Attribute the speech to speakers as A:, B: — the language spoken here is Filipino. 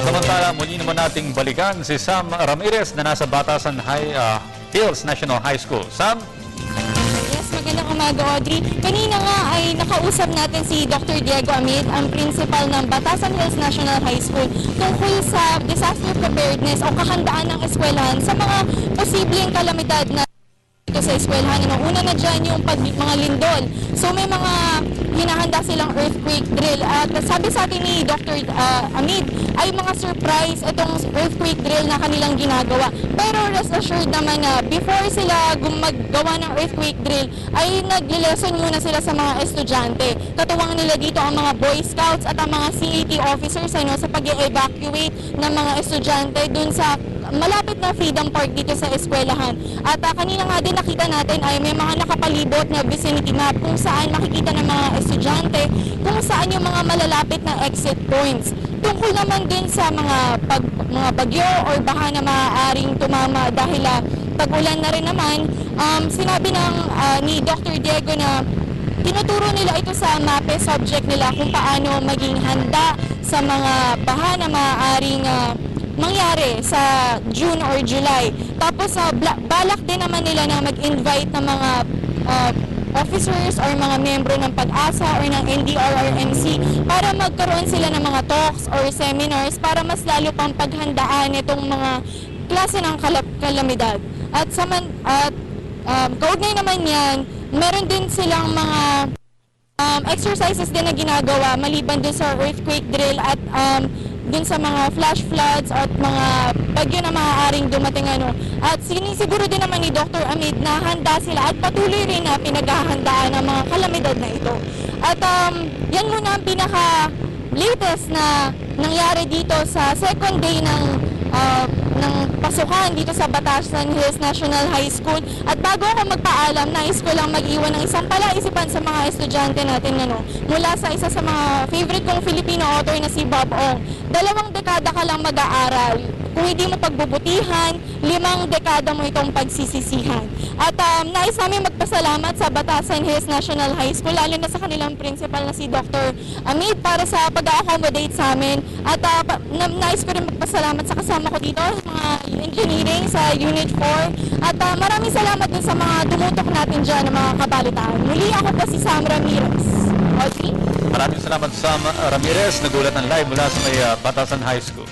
A: Samantala, muli naman nating balikan si Sam Ramirez na nasa Batasan Hills National High School. Sam?
B: Yes, magandang umaga, Audrey. Kanina nga ay nakausap natin si Dr. Diego Amid, ang principal ng Batasan Hills National High School, tungkol sa disaster preparedness o kahandaan ng eskwelahan sa mga posibleng kalamidad na dito sa eskwelahan. Una na dyan yung mga lindol. So may mga hinahanda silang earthquake drill. At sabi sa atin ni Dr. Amid ay mga surprise itong earthquake drill na kanilang ginagawa. Pero rest assured naman na before sila gumagawa ng earthquake drill ay nag-lesson muna sila sa mga estudyante. Katuwang nila dito ang mga Boy Scouts at ang mga CAT officers sa pag-evacuate ng mga estudyante dun sa malapit na Freedom Park dito sa eskwelahan. At kanina nga din nakita natin ay may mga nakapalibot na vicinity map kung saan makikita ng mga estudyante kung saan yung mga malalapit na exit points. Tungkol naman din sa mga bagyo or baha na maaaring tumama dahil tag-ulan na rin naman, sinabi ni Dr. Diego na tinuturo nila ito sa MAPE subject nila kung paano maging handa sa mga baha na maaaring mangyari sa June or July. Tapos balak din naman nila na mag-invite ng mga officers or mga membro ng PAG-ASA or ng NDR or MC para magkaroon sila ng mga talks or seminars para mas lalo pang paghandaan itong mga klase ng kalamidad. At kaugnay naman yan, meron din silang mga exercises din na ginagawa maliban dun sa earthquake drill at dun sa mga flash floods at mga bagyo na maaaring dumating At sinisiguro din naman ni Dr. Amid na handa sila at patuloy rin na pinaghahandaan ng mga kalamidad na ito. At yan muna ang pinaka-latest na nangyari dito sa second day ng pasukan dito sa Batasan Hills National High School. At bago ako magpaalam, nais ko lang mag-iwan ng isang palaisipan sa mga estudyante natin mula sa isa sa mga favorite kong Filipino author na si Bob Ong. 2 dekada ka lang mag-aaral. Kung hindi mo pagbubutihan, 5 dekada mo itong pagsisisihan. At nais namin magpasalamat sa Batasan Hills National High School, lalo na sa kanilang principal na si Dr. Amid para sa pag-accommodate sa amin. At nais ko rin magpasalamat sa kasama ko dito, mga engineering sa Unit 4. At maraming salamat din sa mga tumutok natin dyan ng mga kabalitaan. Muli ako po si Sam Ramirez. Okay?
A: Maraming salamat, Sam Ramirez. Nagulat ng live mula sa may Batasan High School.